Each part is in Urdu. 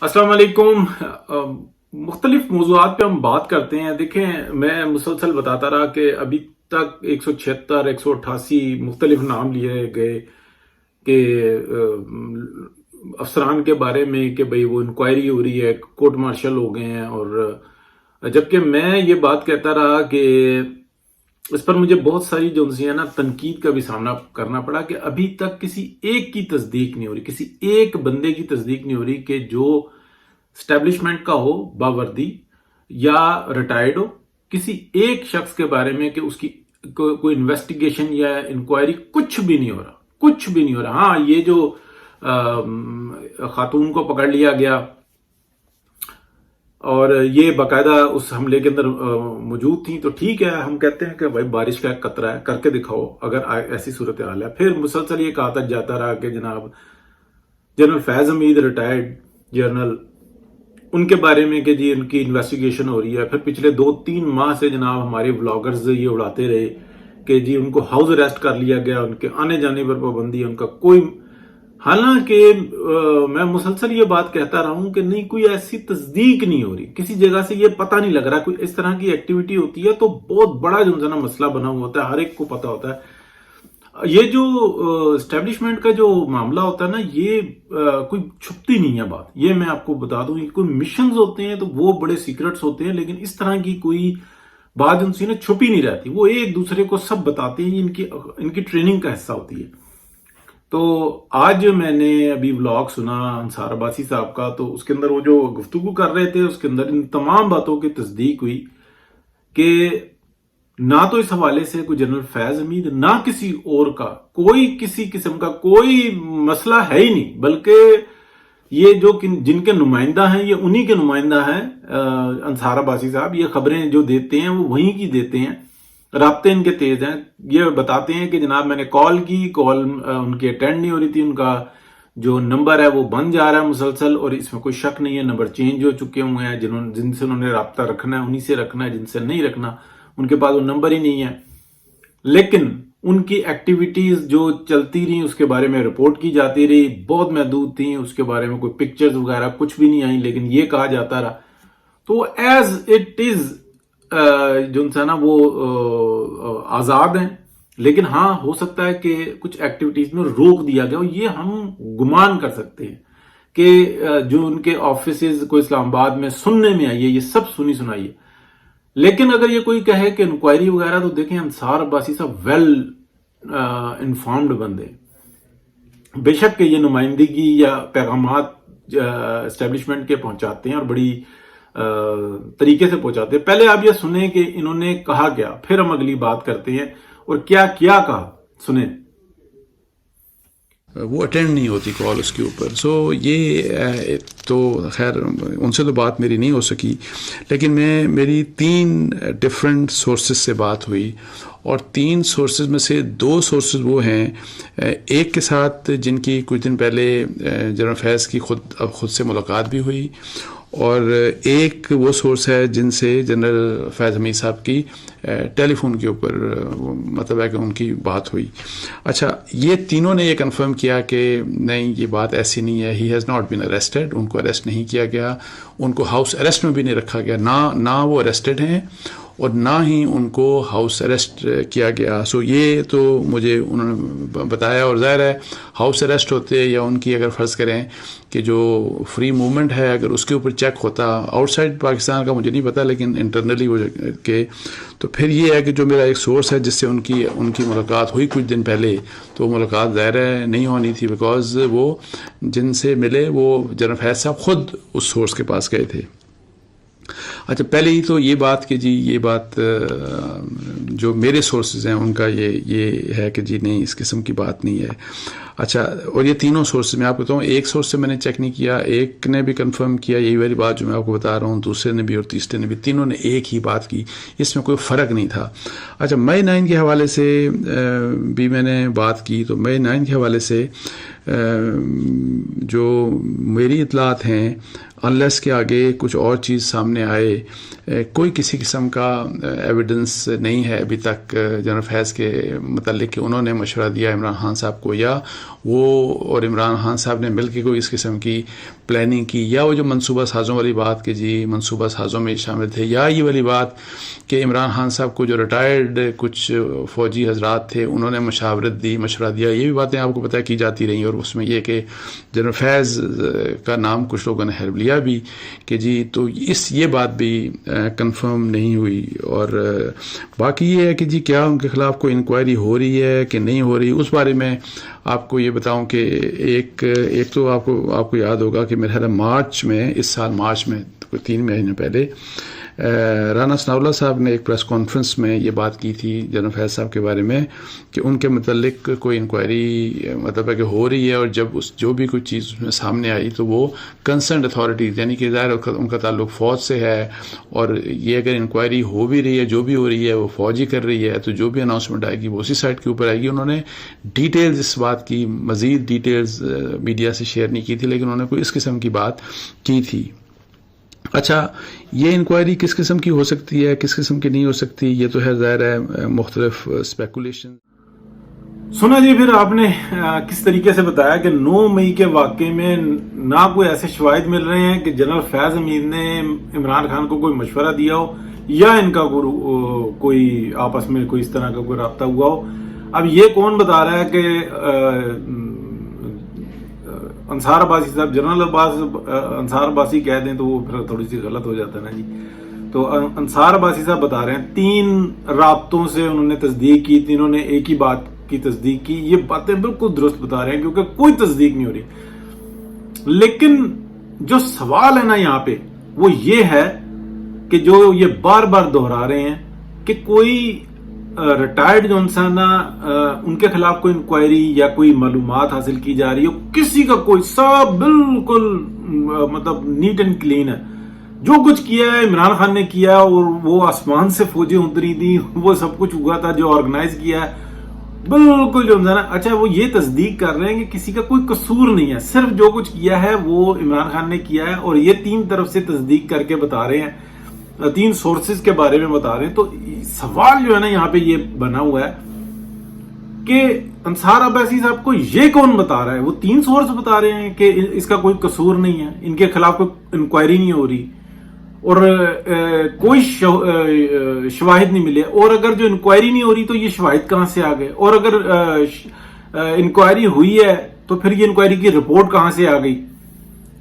السلام علیکم۔ مختلف موضوعات پہ ہم بات کرتے ہیں۔ دیکھیں، میں مسلسل بتاتا رہا کہ ابھی تک 176 188 مختلف نام لیے گئے کہ افسران کے بارے میں کہ بھئی وہ انکوائری ہو رہی ہے، کورٹ مارشل ہو گئے ہیں، اور جبکہ میں یہ بات کہتا رہا کہ اس پر مجھے بہت ساری جو ہے نا تنقید کا بھی سامنا کرنا پڑا کہ ابھی تک کسی ایک کی تصدیق نہیں ہو رہی، کسی ایک بندے کی تصدیق نہیں ہو رہی کہ جو اسٹیبلشمنٹ کا ہو، باوردی یا ریٹائرڈ ہو، کسی ایک شخص کے بارے میں کہ اس کی کوئی انویسٹیگیشن یا انکوائری کچھ بھی نہیں ہو رہا، کچھ بھی نہیں ہو رہا۔ ہاں، یہ جو خاتون کو پکڑ لیا گیا اور یہ باقاعدہ اس حملے کے اندر موجود تھیں، تو ٹھیک ہے، ہم کہتے ہیں کہ بھائی بارش کا ایک قطرہ ہے، کر کے دکھاؤ اگر ایسی صورتحال ہے۔ پھر مسلسل یہ کہا جاتا رہا کہ جناب جنرل فیض حمید ریٹائرڈ جنرل، ان کے بارے میں کہ جی ان کی انویسٹیگیشن ہو رہی ہے۔ پھر پچھلے 2-3 ماہ سے جناب ہمارے ولاگرز یہ اڑاتے رہے کہ جی ان کو ہاؤس اریسٹ کر لیا گیا، ان کے آنے جانے پر پابندی ہے، ان کا کوئی، حالانکہ میں مسلسل یہ بات کہتا رہا ہوں کہ نہیں، کوئی ایسی تصدیق نہیں ہو رہی، کسی جگہ سے یہ پتہ نہیں لگ رہا کوئی اس طرح کی ایکٹیویٹی ہوتی ہے تو بہت بڑا جو ہے نا مسئلہ بنا ہوا ہوتا ہے، ہر ایک کو پتہ ہوتا ہے۔ یہ جو اسٹیبلشمنٹ کا جو معاملہ ہوتا ہے نا، یہ کوئی چھپتی نہیں ہے بات، یہ میں آپ کو بتا دوں۔ کوئی مشنز ہوتے ہیں تو وہ بڑے سیکرٹس ہوتے ہیں، لیکن اس طرح کی کوئی بات ان سے نا چھپی نہیں رہتی، وہ ایک دوسرے کو سب بتاتے ہیں، ان کی ٹریننگ کا حصہ ہوتی ہے۔ تو آج میں نے ابھی ولاگ سنا انصار عباسی صاحب کا، تو اس کے اندر وہ جو گفتگو کر رہے تھے اس کے اندر ان تمام باتوں کی تصدیق ہوئی کہ نہ تو اس حوالے سے کوئی جنرل فیض حمید نہ کسی اور کا کوئی کسی قسم کا کوئی مسئلہ ہے ہی نہیں، بلکہ یہ جو جن کے نمائندہ ہیں یہ انہی کے نمائندہ ہیں۔ انصار عباسی صاحب یہ خبریں جو دیتے ہیں وہ وہیں کی دیتے ہیں، رابطے ان کے تیز ہیں، یہ بتاتے ہیں کہ جناب میں نے کال کی، کال ان کی اٹینڈ نہیں ہو رہی تھی، ان کا جو نمبر ہے وہ بند جا رہا ہے مسلسل، اور اس میں کوئی شک نہیں ہے نمبر چینج ہو چکے ہوئے ہیں، جن سے انہوں نے رابطہ رکھنا ہے انہی سے رکھنا ہے، جن سے نہیں رکھنا ان کے پاس وہ نمبر ہی نہیں ہے۔ لیکن ان کی ایکٹیویٹیز جو چلتی رہی اس کے بارے میں رپورٹ کی جاتی رہی، بہت محدود تھیں، اس کے بارے میں کوئی پکچرز وغیرہ کچھ بھی نہیں آئیں، لیکن یہ کہا جاتا رہا تو ایز اٹ از جو ہے نا وہ آزاد ہیں۔ لیکن ہاں، ہو سکتا ہے کہ کچھ ایکٹیویٹیز میں روک دیا گیا، یہ ہم گمان کر سکتے ہیں کہ جو ان کے آفیسز کوئی اسلام آباد میں سننے میں آئی ہے، یہ سب سنی سنائی ہے۔ لیکن اگر یہ کوئی کہے کہ انکوائری وغیرہ، تو دیکھیں انصار عباسی صاحب ویل انفارمڈ بندے، بے شک کہ یہ نمائندگی یا پیغامات اسٹیبلشمنٹ کے پہنچاتے ہیں اور بڑی طریقے سے پہنچاتے ہیں۔ پہلے آپ یہ سنیں کہ انہوں نے کہا کیا، پھر ہم اگلی بات کرتے ہیں اور کیا کیا کہا، سنیں۔ وہ اٹینڈ نہیں ہوتی کال اس کے اوپر، سو یہ تو خیر ان سے تو بات میری نہیں ہو سکی، لیکن میری 3 ڈفرینٹ سورسز سے بات ہوئی، اور 3 سورسز میں سے 2 سورسز وہ ہیں، ایک کے ساتھ جن کی کچھ دن پہلے جنرل فیض کی خود سے ملاقات بھی ہوئی، اور ایک وہ سورس ہے جن سے جنرل فیض حمید صاحب کی ٹیلی فون کے اوپر مطلب ہے کہ ان کی بات ہوئی۔ اچھا، یہ تینوں نے یہ کنفرم کیا کہ نہیں، یہ بات ایسی نہیں ہے، he has not been arrested, ان کو اریسٹ نہیں کیا گیا، ان کو ہاؤس اریسٹ میں بھی نہیں رکھا گیا، نہ وہ اریسٹڈ ہیں اور نہ ہی ان کو ہاؤس اریسٹ کیا گیا۔ سو یہ تو مجھے انہوں نے بتایا، اور ظاہر ہے ہاؤس اریسٹ ہوتے یا ان کی اگر فرض کریں کہ جو فری موومنٹ ہے اگر اس کے اوپر چیک ہوتا آؤٹ سائڈ پاکستان کا مجھے نہیں پتا، لیکن انٹرنلی وہ کہ تو پھر یہ ہے کہ جو میرا ایک سورس ہے جس سے ان کی ملاقات ہوئی کچھ دن پہلے، تو وہ ملاقات ظاہر ہے نہیں ہونی تھی، بیکاز وہ جن سے ملے وہ جنرل فیض صاحب خود اس سورس کے پاس گئے تھے۔ اچھا، پہلے ہی تو یہ بات کہ جی یہ بات جو میرے سورسز ہیں ان کا یہ ہے کہ جی نہیں، اس قسم کی بات نہیں ہے۔ اچھا، اور یہ تینوں سورسز میں آپ کو بتاؤں، ایک سورس سے میں نے چیک نہیں کیا، ایک نے بھی کنفرم کیا یہی والی بات جو میں آپ کو بتا رہا ہوں، دوسرے نے بھی اور تیسرے نے بھی، تینوں نے ایک ہی بات کی، اس میں کوئی فرق نہیں تھا۔ اچھا، مئی 9 کے حوالے سے بھی میں نے بات کی، تو مئی 9 کے حوالے سے جو میری اطلاعات ہیں، انلیس کے آگے کچھ اور چیز سامنے آئے کوئی کسی قسم کا ایویڈنس نہیں ہے ابھی تک جنرل فیض کے متعلق کہ انہوں نے مشورہ دیا عمران خان صاحب کو، یا وہ اور عمران خان صاحب نے مل کے کوئی اس قسم کی پلاننگ کی، یا وہ جو منصوبہ سازوں والی بات کہ جی منصوبہ سازوں میں شامل تھے، یا یہ والی بات کہ عمران خان صاحب کو جو ریٹائرڈ کچھ فوجی حضرات تھے انہوں نے مشاورت دی، مشورہ دیا. یہ بھی باتیں آپ کو پتہ کی جاتی رہیں، اور اس میں یہ کہ جنرل فیض کا نام کچھ لوگوں نے حلف لیا بھی کہ جی، تو یہ بات بھی کنفرم نہیں ہوئی. اور باقی یہ ہے کہ جی کیا ان کے خلاف کوئی انکوائری ہو رہی ہے کہ نہیں ہو رہی، اس بارے میں آپ کو یہ بتاؤں کہ ایک تو آپ کو یاد ہوگا کہ میرے خیال مارچ میں، اس سال مارچ میں 3 مہینے پہلے رانا ثناء اللہ صاحب نے ایک پریس کانفرنس میں یہ بات کی تھی جنرل فیض صاحب کے بارے میں کہ ان کے متعلق کوئی انکوائری مطلب ہے کہ ہو رہی ہے، اور جب جو بھی کوئی چیز اس میں سامنے آئی تو وہ کنسرنڈ اتھارٹیز، یعنی کہ ظاہر ان کا تعلق فوج سے ہے، اور یہ اگر انکوائری ہو بھی رہی ہے، جو بھی ہو رہی ہے وہ فوج ہی کر رہی ہے، تو جو بھی اناؤنسمنٹ آئے گی وہ اسی سائٹ کے اوپر آئے گی. انہوں نے ڈیٹیلز اس بات کی، مزید ڈیٹیلز میڈیا سے شیئر نہیں کی تھی، لیکن انہوں نے کوئی اس قسم کی بات کی تھی. اچھا، یہ انکوائری کس قسم کی ہو سکتی ہے، کس قسم کی نہیں ہو سکتی، یہ تو ہے ظاہر ہے مختلف اسپیکولیشن. سنا جی، پھر آپ نے کس طریقے سے بتایا کہ 9 مئی کے واقعے میں نہ کوئی ایسے شواہد مل رہے ہیں کہ جنرل فیض حمید نے عمران خان کو کوئی مشورہ دیا ہو، یا ان کا کوئی آپس میں کوئی اس طرح کا کوئی رابطہ ہوا ہو. اب یہ کون بتا رہا ہے کہ انصار عباسی صاحب، جنرل انصار عباسی کہہ دیں تو وہ پھر تھوڑی سی غلط ہو جاتا ہے نا جی. تو انصار عباسی صاحب بتا رہے ہیں 3 رابطوں سے انہوں نے تصدیق کی، تینوں نے ایک ہی بات کی تصدیق کی. یہ باتیں بالکل درست بتا رہے ہیں کیونکہ کوئی تصدیق نہیں ہو رہی. لیکن جو سوال ہے نا یہاں پہ وہ یہ ہے کہ جو یہ بار بار دہرا رہے ہیں کہ کوئی ریٹائرڈ جو انسان ان کے خلاف کوئی انکوائری یا کوئی معلومات حاصل کی جا رہی ہے، کسی کا کوئی سب بالکل مطلب نیٹ اینڈ کلین ہے. جو کچھ کیا ہے عمران خان نے کیا، اور وہ آسمان سے فوجیں اتری تھی، وہ سب کچھ ہوا تھا جو آرگنائز کیا ہے بالکل جو انسان. اچھا، وہ یہ تصدیق کر رہے ہیں کہ کسی کا کوئی قصور نہیں ہے، صرف جو کچھ کیا ہے وہ عمران خان نے کیا ہے، اور یہ 3 طرف سے تصدیق کر کے بتا رہے ہیں، 3 سورسز کے بارے میں بتا رہے ہیں. تو سوال جو ہے نا یہاں پہ یہ بنا ہوا ہے کہ انصار عباسی صاحب کو یہ کون بتا رہا ہے؟ وہ 3 سورس بتا رہے ہیں کہ اس کا کوئی قصور نہیں ہے، ان کے خلاف کوئی انکوائری نہیں ہو رہی، اور کوئی شواہد نہیں ملے. اور اگر جو انکوائری نہیں ہو رہی تو یہ شواہد کہاں سے آ گئے؟ اور اگر انکوائری ہوئی ہے تو پھر یہ انکوائری کی رپورٹ کہاں سے آ گئی؟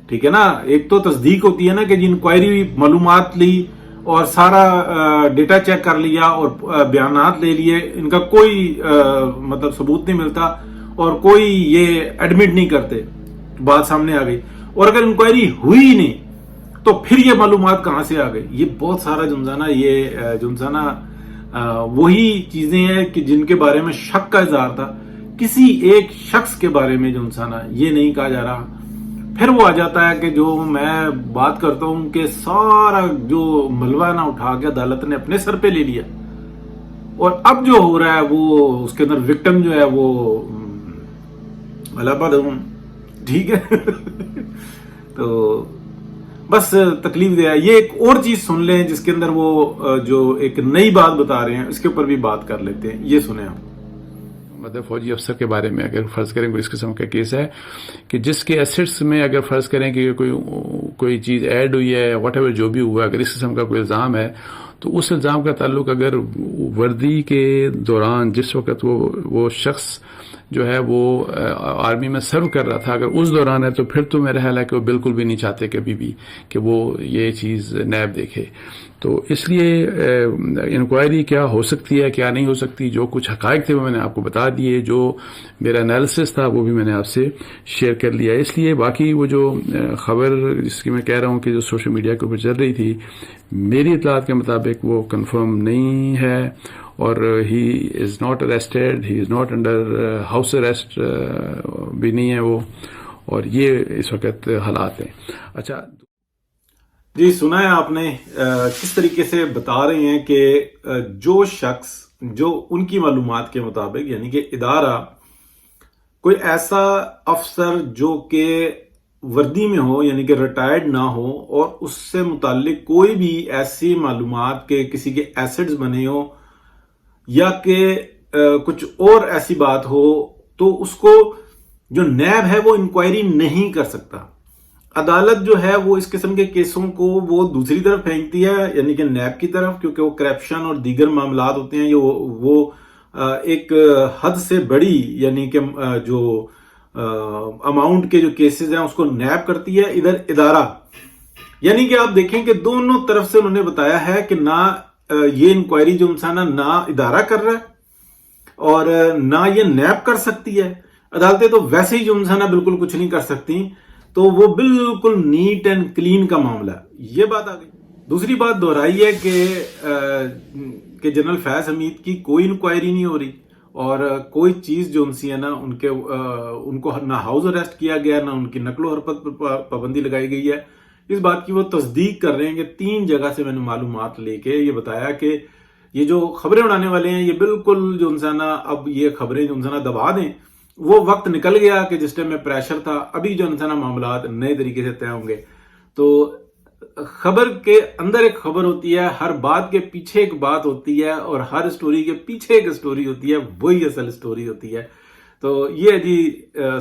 ٹھیک ہے نا. ایک تو تصدیق ہوتی ہے نا کہ جی انکوائری معلومات لی اور سارا ڈیٹا چیک کر لیا اور بیانات لے لیے، ان کا کوئی مطلب ثبوت نہیں ملتا اور کوئی یہ ایڈمٹ نہیں کرتے، بات سامنے آ گئی. اور اگر انکوائری ہوئی نہیں تو پھر یہ معلومات کہاں سے آ گئی؟ یہ بہت سارا جمزانہ، یہ جمزانہ وہی چیزیں ہیں کہ جن کے بارے میں شک کا اظہار تھا. کسی ایک شخص کے بارے میں جمزانہ یہ نہیں کہا جا رہا. پھر وہ آ جاتا ہے کہ جو میں بات کرتا ہوں کہ سارا جو ملبہ نا اٹھا کے عدالت نے اپنے سر پہ لے لیا، اور اب جو ہو رہا ہے وہ اس کے اندر وکٹم جو ہے وہ ٹھیک ہے. تو بس تکلیف دیا. یہ ایک اور چیز سن لیں جس کے اندر وہ جو ایک نئی بات بتا رہے ہیں، اس کے اوپر بھی بات کر لیتے ہیں. یہ سنیں آپ. مطلب فوجی افسر کے بارے میں اگر فرض کریں کوئی اس قسم کا کیس ہے کہ جس کے ایسٹس میں اگر فرض کریں کہ کوئی چیز ایڈ ہوئی ہے، واٹ ایور جو بھی ہوا، اگر اس قسم کا کوئی الزام ہے تو اس الزام کا تعلق اگر وردی کے دوران جس وقت وہ شخص جو ہے وہ آرمی میں سرو کر رہا تھا، اگر اس دوران ہے تو پھر تو میرا خیال ہے کہ وہ بالکل بھی نہیں چاہتے کبھی بھی کہ وہ یہ چیز نیب دیکھے. تو اس لیے انکوائری کیا ہو سکتی ہے، کیا نہیں ہو سکتی، جو کچھ حقائق تھے وہ میں نے آپ کو بتا دیے، جو میرا انالیسس تھا وہ بھی میں نے آپ سے شیئر کر لیا. اس لیے باقی وہ جو خبر جس کی میں کہہ رہا ہوں کہ جو سوشل میڈیا کے اوپر چل رہی تھی، میری اطلاعات کے مطابق وہ کنفرم نہیں ہے، اور he is not arrested, he is not under house arrest بھی نہیں ہے وہ، اور یہ اس وقت حالات ہیں. اچھا جی، سنا ہے آپ نے کس طریقے سے بتا رہے ہیں کہ جو شخص جو ان کی معلومات کے مطابق، یعنی کہ ادارہ کوئی ایسا افسر جو کہ وردی میں ہو یعنی کہ ریٹائرڈ نہ ہو اور اس سے متعلق کوئی بھی ایسی معلومات کے کسی کے ایسٹس بنے ہو یا کہ کچھ اور ایسی بات ہو تو اس کو جو نیب ہے وہ انکوائری نہیں کر سکتا. عدالت جو ہے وہ اس قسم کے کیسوں کو وہ دوسری طرف پھینکتی ہے یعنی کہ نیب کی طرف, کیونکہ وہ کرپشن اور دیگر معاملات ہوتے ہیں وہ ایک حد سے بڑی یعنی کہ جو اماؤنٹ کے جو کیسز ہیں اس کو نیب کرتی ہے. ادھر ادارہ یعنی کہ آپ دیکھیں کہ دونوں طرف سے انہوں نے بتایا ہے کہ نہ یہ انکوائری جو انسان نہ ادارہ کر رہا ہے اور نہ یہ نیب کر سکتی ہے. عدالتیں تو ویسے ہی جو انسان بالکل کچھ نہیں کر سکتی, تو وہ بالکل نیٹ اینڈ کلین کا معاملہ ہے. یہ بات آ گئی. دوسری بات دہرائی ہے کہ جنرل فیض حمید کی کوئی انکوائری نہیں ہو رہی اور کوئی چیز جو ان سی ہے نا ان کو نہ ہاؤس اریسٹ کیا گیا نہ ان کی نقل و حرکت پر پابندی لگائی گئی ہے. اس بات کی وہ تصدیق کر رہے ہیں کہ 3 جگہ سے میں نے معلومات لے کے یہ بتایا کہ یہ جو خبریں اڑانے والے ہیں یہ بالکل جو انسان اب یہ خبریں جو انسان دبا دیں, وہ وقت نکل گیا کہ جس ٹائم میں پریشر تھا. ابھی جو انسان معاملات نئے طریقے سے طے ہوں گے. تو خبر کے اندر ایک خبر ہوتی ہے, ہر بات کے پیچھے ایک بات ہوتی ہے اور ہر سٹوری کے پیچھے ایک سٹوری ہوتی ہے, وہی اصل سٹوری ہوتی ہے. تو یہ جی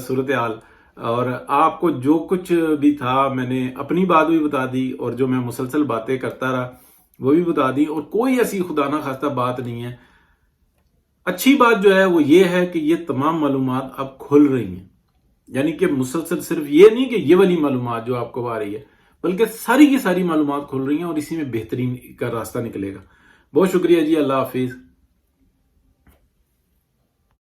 صورتحال. اور آپ کو جو کچھ بھی تھا میں نے اپنی بات بھی بتا دی اور جو میں مسلسل باتیں کرتا رہا وہ بھی بتا دی, اور کوئی ایسی خدا نہ خواستہ بات نہیں ہے. اچھی بات جو ہے وہ یہ ہے کہ یہ تمام معلومات اب کھل رہی ہیں, یعنی کہ مسلسل صرف یہ نہیں کہ یہ والی معلومات جو آپ کو آ رہی ہے بلکہ ساری کی ساری معلومات کھل رہی ہیں اور اسی میں بہترین کا راستہ نکلے گا. بہت شکریہ جی, اللہ حافظ.